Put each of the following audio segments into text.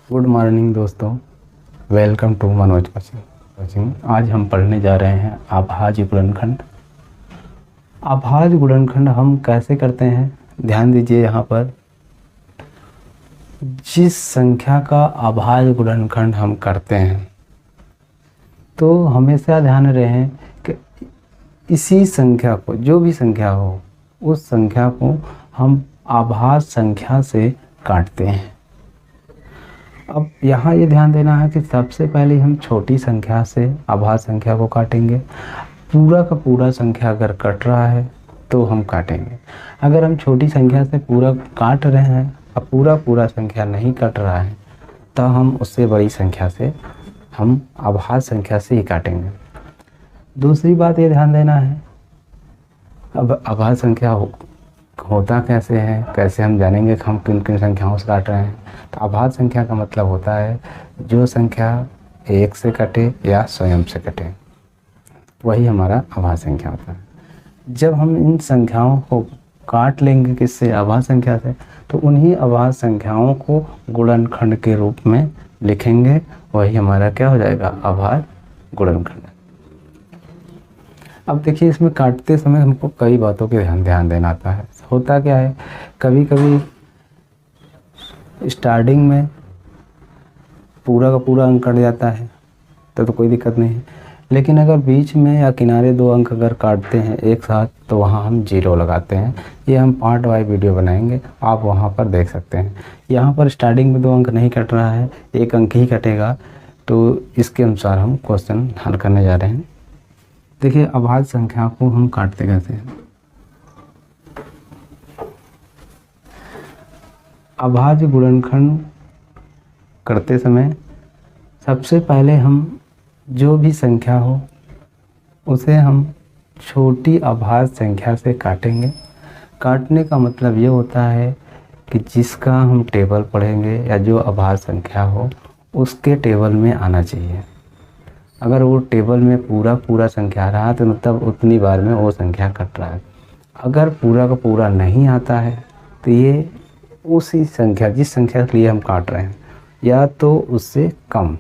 Good morning दोस्तों, welcome to Manoj coaching. आज हम पढ़ने जा रहे हैं अभाज्य गुणनखंड। अभाज्य गुणनखंड हम कैसे करते हैं, ध्यान दीजिए। यहाँ पर जिस संख्या का अभाज्य गुणनखंड हम करते हैं तो हमेशा ध्यान रहे कि इसी संख्या को, जो भी संख्या हो, उस संख्या को हम अभाज्य संख्या से काटते हैं। अब यहाँ ये ध्यान देना है कि सबसे पहले हम छोटी संख्या से अभाज्य संख्या को काटेंगे। पूरा का पूरा संख्या अगर कट रहा है तो हम काटेंगे। अगर हम छोटी संख्या से पूरा काट रहे हैं और पूरा संख्या नहीं कट रहा है तो हम उससे बड़ी संख्या से, हम अभाज्य संख्या से ही काटेंगे। दूसरी बात ये ध्यान देना है, अब अभाज्य संख्या होता कैसे है, कैसे हम जानेंगे कि हम किन किन संख्याओं से काट रहे हैं। तो अभाज्य संख्या का मतलब होता है जो संख्या एक से कटे या स्वयं से कटे, वही हमारा अभाज्य संख्या होता है। जब हम इन संख्याओं को काट लेंगे किससे, अभाज्य संख्या से, तो उन्हीं अभाज्य संख्याओं को गुणनखंड के रूप में लिखेंगे, वही हमारा क्या हो जाएगा, अभाज्य गुणनखंड। अब देखिए, इसमें काटते समय हमको कई बातों के ध्यान देना आता है। होता क्या है, कभी कभी स्टार्टिंग में पूरा का पूरा अंक कट जाता है तो कोई दिक्कत नहीं है, लेकिन अगर बीच में या किनारे दो अंक अगर काटते हैं एक साथ तो वहाँ हम 0 लगाते हैं। ये हम पार्ट वाइज वीडियो बनाएंगे, आप वहाँ पर देख सकते हैं। यहाँ पर स्टार्टिंग में 2 अंक नहीं कट रहा है, 1 अंक ही कटेगा, तो इसके अनुसार हम क्वेश्चन हल करने जा रहे हैं। देखिए, अभाज्य संख्या को हम काटते कैसे हैं। अभाज्य गुणनखंड करते समय सबसे पहले हम जो भी संख्या हो उसे हम छोटी अभाज्य संख्या से काटेंगे। काटने का मतलब ये होता है कि जिसका हम टेबल पढ़ेंगे या जो अभाज्य संख्या हो उसके टेबल में आना चाहिए। अगर वो टेबल में पूरा संख्या रहा तो मतलब उतनी बार में वो संख्या कट रहा है। अगर पूरा का पूरा नहीं आता है तो ये उसी संख्या, जिस संख्या के लिए हम काट रहे हैं, या तो उससे कम,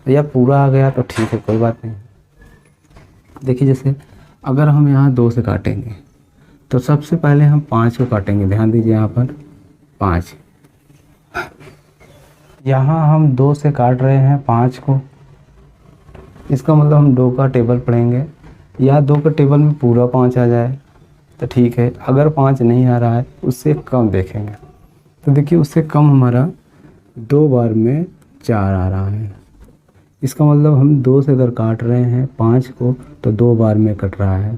या पूरा आ गया तो ठीक है, कोई बात नहीं। देखिए, जैसे अगर हम यहाँ 2 से काटेंगे तो सबसे पहले हम 5 को काटेंगे। ध्यान दीजिए, यहाँ पर 5, यहाँ हम 2 से काट रहे हैं 5 को, इसका मतलब हम 2 का टेबल पढ़ेंगे, या 2 के टेबल में पूरा 5 आ जाए तो ठीक है। अगर 5 नहीं आ रहा है, उससे कम देखेंगे तो देखिए उससे कम हमारा 2 बार में 4 आ रहा है। इसका मतलब हम 2 से अगर काट रहे हैं 5 को तो 2 बार में कट रहा है।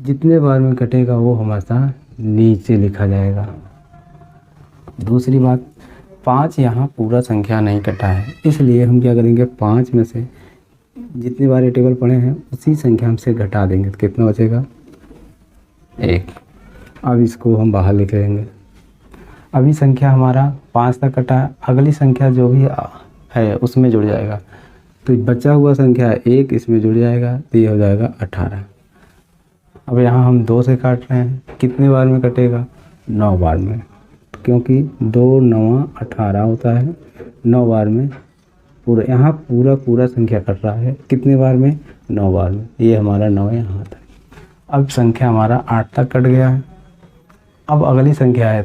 जितने बार में कटेगा वो हमेशा नीचे लिखा जाएगा। दूसरी बात, 5 यहाँ पूरा संख्या नहीं कटा है, इसलिए हम क्या करेंगे, 5 में से जितनी बार ये टेबल पढ़े हैं उसी संख्या से घटा देंगे तो कितना बचेगा, 1। अब इसको हम बाहर लिख लेंगे। अभी संख्या हमारा 5 तक कटा है, अगली संख्या जो भी है उसमें जुड़ जाएगा, तो बचा हुआ संख्या 1 इसमें जुड़ जाएगा तो ये हो जाएगा 18। अब यहाँ हम 2 से काट रहे हैं, कितने बार में कटेगा, 9 बार में, क्योंकि 2 9 18 होता है, 9 बार में पूरा, यहाँ पूरा संख्या कट रहा है, कितने बार में, 9 बार में। ये हमारा 9 यहाँ था। अब संख्या हमारा 8 तक कट गया है। अब अगली संख्या है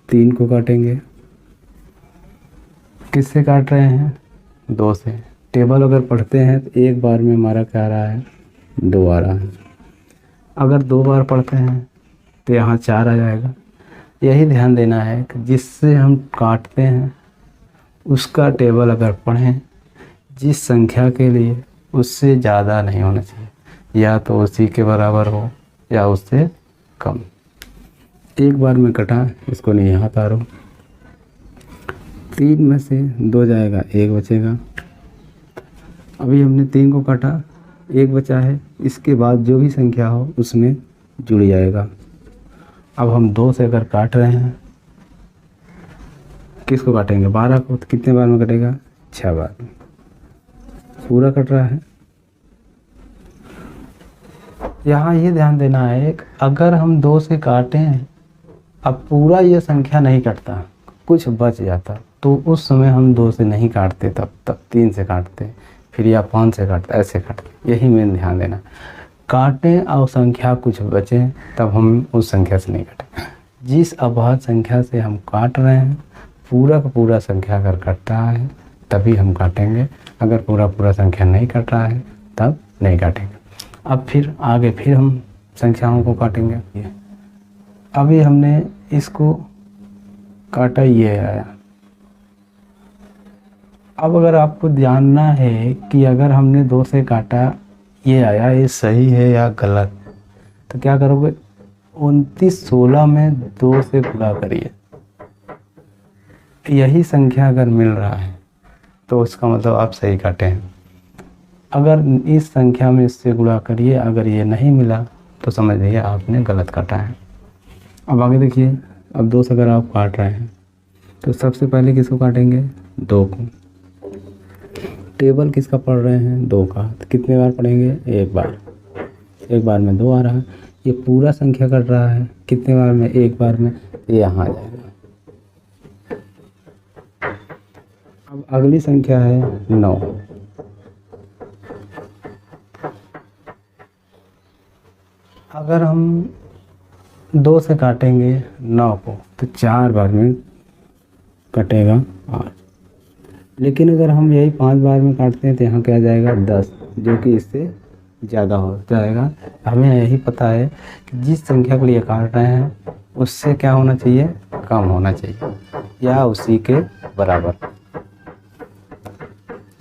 3 को काटेंगे। किससे काट रहे हैं, 2 से। टेबल अगर पढ़ते हैं तो 1 बार में हमारा क्या आ रहा है, 2 आ रहा है। अगर 2 बार पढ़ते हैं तो यहाँ 4 आ जाएगा। यही ध्यान देना है कि जिससे हम काटते हैं उसका टेबल अगर पढ़ें, जिस संख्या के लिए, उससे ज़्यादा नहीं होना चाहिए, या तो उसी के बराबर हो या उससे कम। 1 बार में कटा, इसको नहीं यहाँ उतारो। 3 में से 2 जाएगा, 1 बचेगा। अभी हमने 3 को काटा, 1 बचा है, इसके बाद जो भी संख्या हो उसमें जुड़ जाएगा। अब हम 2 से अगर काट रहे हैं, किसको काटेंगे, 12 को, तो कितने बार में कटेगा, 6 बार में। पूरा कट रहा है। यहाँ ये ध्यान देना है, अगर हम 2 से काटें, अब पूरा ये संख्या नहीं कटता, कुछ बच जाता तो उस समय हम 2 से नहीं काटते, तब 3 से काटते, फिर या 5 से काटते, ऐसे काटते। यही मेन ध्यान देना, काटें और संख्या कुछ बचे तब हम उस संख्या से नहीं काटें। जिस अभाज्य संख्या से हम काट रहे हैं पूरा का पूरा संख्या अगर कट रहा है तभी हम काटेंगे, अगर पूरा पूरा संख्या नहीं कट रहा है तब नहीं काटेंगे। अब फिर आगे फिर हम संख्याओं को काटेंगे। अभी हमने इसको काटा, ये आया। अब अगर आपको जानना है कि अगर हमने 2 से काटा ये आया, ये सही है या गलत, तो क्या करोगे, 2916 में 2 से गुणा करिए। यही संख्या अगर मिल रहा है तो इसका मतलब आप सही काटे हैं। अगर इस संख्या में इससे गुणा करिए, अगर ये नहीं मिला तो समझ लीजिए आपने गलत काटा है। अब आगे देखिए, अब 2 से अगर आप काट रहे हैं तो सबसे पहले किसको काटेंगे, 2 को। टेबल किसका पढ़ रहे हैं, 2 का, तो कितने बार पढ़ेंगे, 1 बार। 1 बार में 2 आ रहा है, ये पूरा संख्या कट रहा है, कितने बार में, 1 बार में, ये यहाँ आ जाएगा। अब अगली संख्या है 9। अगर हम 2 से काटेंगे 9 को तो 4 बार में कटेगा 8, लेकिन अगर हम यही 5 बार में काटते हैं तो यहाँ क्या जाएगा, 10, जो कि इससे ज़्यादा हो जाएगा। हमें यही पता है कि जिस संख्या के लिए काट रहे हैं उससे क्या होना चाहिए, कम होना चाहिए या उसी के बराबर।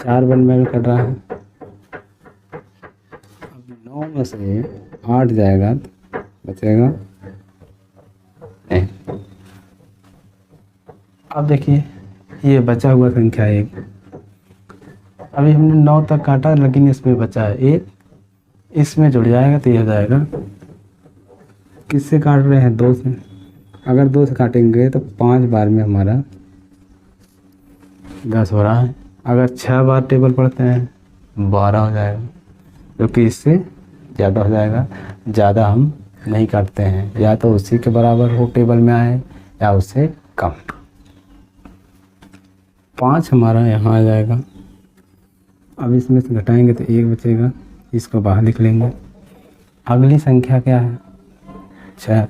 4 बार में कट रहा है, अब 9 में से 8 जाएगा तो बचेगा नहीं। अब देखिए ये बचा हुआ संख्या 1, अभी हमने 9 तक काटा लेकिन इसमें बचा है 1, इसमें जुड़ जाएगा तो ये हो जाएगा, किससे काट रहे हैं, 2 से। अगर 2 से काटेंगे तो 5 बार में हमारा 10 हो रहा है। अगर 6 बार टेबल पढ़ते हैं 12 हो जाएगा, जो कि इससे ज़्यादा हो जाएगा। ज़्यादा हम नहीं काटते हैं, या तो उसी के बराबर हो टेबल में आए या उससे कम। 5 हमारा यहाँ आ जाएगा। अब इसमें से घटाएंगे तो 1 बचेगा, इसको बाहर लिख लेंगे। अगली संख्या क्या है, 6,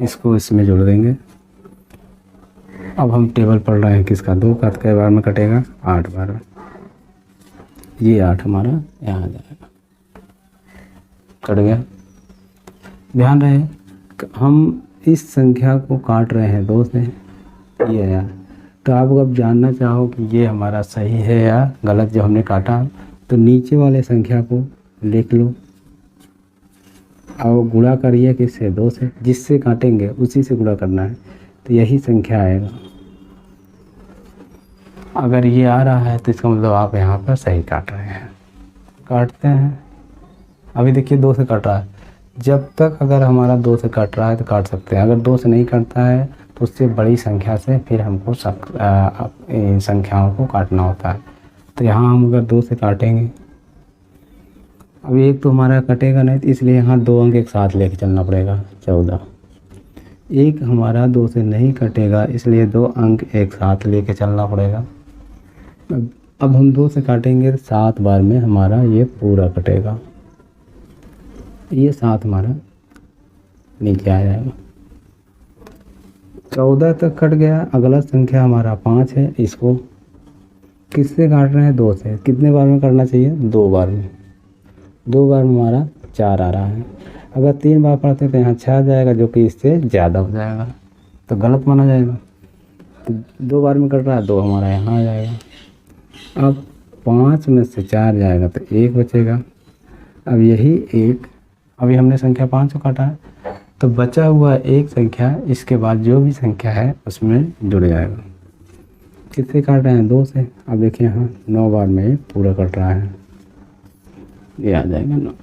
इसको इसमें जोड़ देंगे। अब हम टेबल पढ़ रहे हैं किसका, 2 का, तो कई बार में कटेगा, 8 बार में। ये 8 हमारा यहाँ आ जाएगा, कट गया। ध्यान रहे हम इस संख्या को काट रहे हैं 2 से, ये आया। तो आप अब जानना चाहो कि ये हमारा सही है या गलत जो हमने काटा, तो नीचे वाले संख्या को लिख लो और गुणा करिए किससे, 2 से। जिससे काटेंगे उसी से गुणा करना है, तो यही संख्या आएगा। अगर ये आ रहा है तो इसका मतलब आप यहाँ पर सही काट रहे हैं। काटते हैं, अभी देखिए 2 से कट रहा है, जब तक अगर हमारा 2 से कट रहा है तो काट सकते हैं। अगर 2 से नहीं कटता है तो उससे बड़ी संख्या से फिर हमको संख्याओं को काटना होता है। तो यहाँ हम अगर 2 से काटेंगे, अभी 1 तो हमारा कटेगा नहीं, तो इसलिए यहाँ 2 अंक एक साथ लेके चलना पड़ेगा, 14। 1 हमारा 2 से नहीं कटेगा, इसलिए 2 अंक एक साथ लेके चलना पड़ेगा। अब हम 2 से काटेंगे तो 7 बार में हमारा ये पूरा कटेगा, ये 7 हमारा नीचे आ जाएगा। 14 तक कट गया। अगला संख्या हमारा 5 है, इसको किससे काट रहे हैं, 2 से। कितने बार में करना चाहिए, 2 बार में। 2 बार में हमारा 4 आ रहा है। अगर 3 बार पढ़ते तो यहाँ 6 आ जाएगा, जो कि इससे ज़्यादा हो जाएगा, तो गलत माना जाएगा। तो 2 बार में कट रहा है, 2 हमारा यहाँ आ जाएगा। अब 5 में से 4 जाएगा तो 1 बचेगा। अब यही 1, अभी हमने संख्या 5 को काटा है, तो बचा हुआ एक संख्या इसके बाद जो भी संख्या है उसमें जुड़ जाएगा। किससे काट रहे हैं, 2 से। अब देखिए यहाँ 9 बार में पूरा कट रहा है, ये आ जाएगा 9।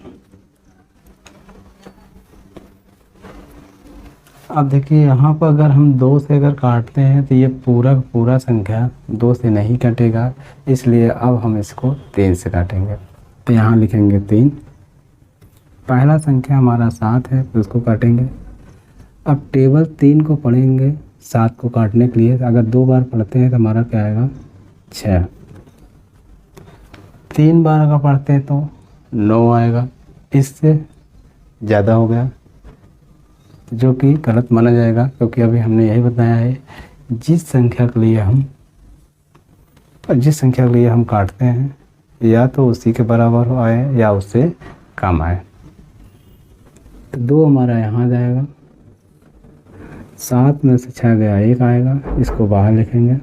अब देखिए यहाँ पर अगर हम 2 से अगर काटते हैं तो ये पूरा पूरा संख्या 2 से नहीं कटेगा, इसलिए अब हम इसको 3 से काटेंगे। तो यहाँ लिखेंगे 3। पहला संख्या हमारा 7 है, तो उसको काटेंगे। अब टेबल 3 को पढ़ेंगे 7 को काटने के लिए अगर 2 बार पढ़ते हैं तो हमारा क्या आएगा 6, 3 बार अगर पढ़ते हैं तो 9 आएगा। इससे ज़्यादा हो गया जो कि गलत माना जाएगा, क्योंकि अभी हमने यही बताया है जिस संख्या के लिए हम काटते हैं या तो उसी के बराबर हो आए या उससे कम आए। तो 2 हमारा यहाँ जाएगा, 7 में से 6 गया 1 आएगा, इसको बाहर लिखेंगे।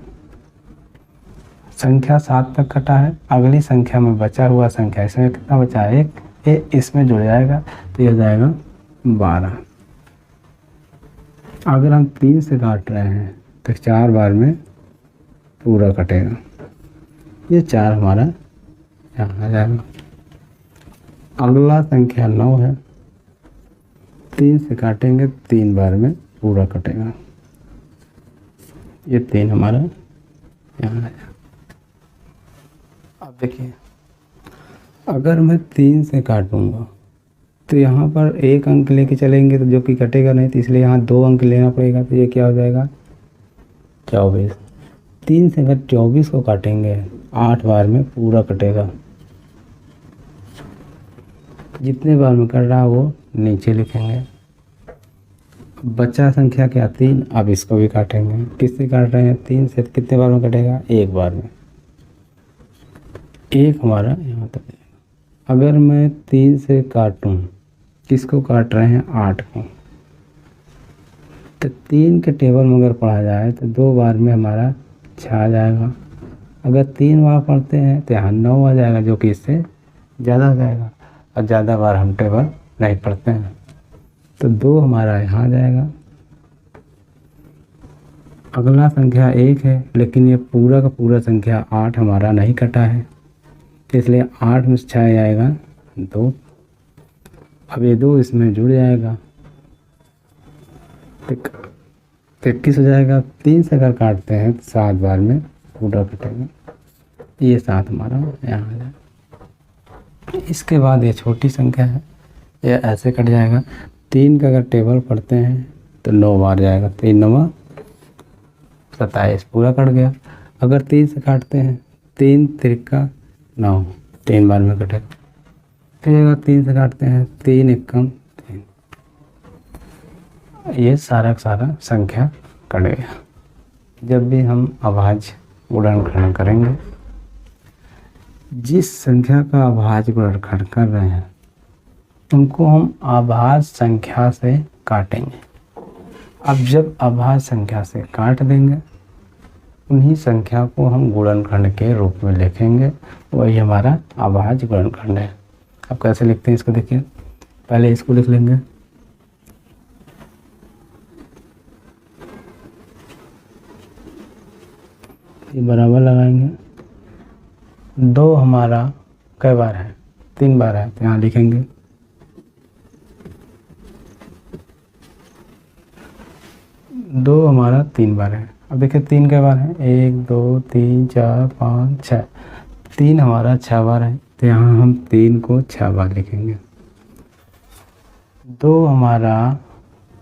संख्या 7 तक कटा है, अगली संख्या में बचा हुआ संख्या इसमें कितना बचा है 1, ये इसमें जुड़ जाएगा तो यह जाएगा 12। अगर हम 3 से काट रहे हैं तो 4 बार में पूरा कटेगा, ये 4 हमारा यहाँ आ जाएगा। अगला संख्या 9 है, 3 से काटेंगे 3 बार में पूरा कटेगा, ये 3 हमारा यहाँ आ जाएगा। अब देखिए अगर मैं 3 से काटूंगा तो यहाँ पर 1 अंक लेके चलेंगे तो जो कि कटेगा नहीं, तो इसलिए यहाँ 2 अंक लेना पड़ेगा, तो ये क्या हो जाएगा 24। 3 से अगर 24 को काटेंगे 8 बार में पूरा कटेगा, जितने बार में कट रहा है वो नीचे लिखेंगे। बचा संख्या क्या 3, अब इसको भी काटेंगे। किससे काट रहे हैं 3 से, कितने बार में कटेगा 1 बार में, 1 हमारा यहाँ तक। अगर मैं 3 से काटूं, किसको काट रहे हैं 8 को, तो 3 के टेबल में अगर पढ़ा जाए तो 2 बार में हमारा 6 आ जाएगा। अगर 3 बार पढ़ते हैं तो यहाँ 9 आ जाएगा, जो कि इससे ज़्यादा आ जाएगा, और ज़्यादा बार हम टेबल नहीं पढ़ते हैं, तो 2 हमारा यहाँ आ जाएगा। अगला संख्या 1 है, लेकिन ये पूरा का पूरा संख्या 8 हमारा नहीं कटा है, इसलिए 8 में 6 आएगा 2। अब ये 2 इसमें जुड़ जाएगा तो 21 हो जाएगा। 3 से अगर काटते हैं तो 7 बार में पूरा कटेगा, ये 7 हमारा यहाँ आ जाएगा। इसके बाद ये छोटी संख्या है, ये ऐसे कट जाएगा। 3 का अगर टेबल पढ़ते हैं तो 9 बार जाएगा, 3 9 27 पूरा कट गया। अगर 3 से काटते हैं 3 3 9, 3 बार में कटेगा। फिर अगर 3 से काटते हैं 3 1 3, ये सारा का सारा संख्या कट गया। जब भी हम अभाज्य गुणनखंड करेंगे, जिस संख्या का अभाज्य गुणनखंड कर रहे हैं उनको हम अभाज्य संख्या से काटेंगे। अब जब अभाज्य संख्या से काट देंगे, उन्हीं संख्या को हम गुणनखंड के रूप में लिखेंगे, वही हमारा अभाज्य गुणनखंड है। अब कैसे लिखते हैं इसको देखिए, पहले इसको लिख लेंगे, ये बराबर लगाएंगे। 2 हमारा कई बार है 3 बार है, तो यहाँ लिखेंगे 2 हमारा 3 बार है। अब देखिए 3 कई बार है, 1 2 3 4 5 6, 3 हमारा 6 बार है, तो यहाँ हम 3 को 6 बार लिखेंगे। 2 हमारा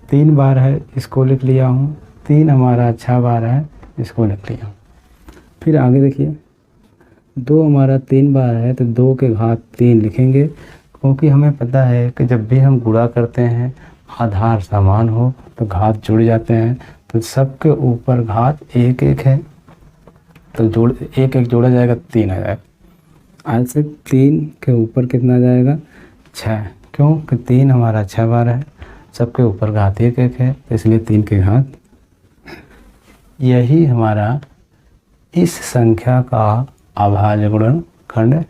3 बार है, इसको लिख लिया हूँ। 3 हमारा 6 बार है, इसको लिख लिया हूँ। फिर आगे देखिए 2 हमारा 3 बार है, तो 2 के घात 3 लिखेंगे, क्योंकि हमें पता है कि जब भी हम गुणा करते हैं आधार समान हो तो घात जुड़ जाते हैं, तो सबके ऊपर घात 1 1 है, तो 1 1 जोड़ा जाएगा 3 आ जाएगा। ऐसे 3 के ऊपर कितना जाएगा 6, क्योंकि 3 हमारा 6 बार है, सबके ऊपर घात 1 1 है, तो इसलिए 3 के घात। यही हमारा इस संख्या का अभाज्य गुणनखंड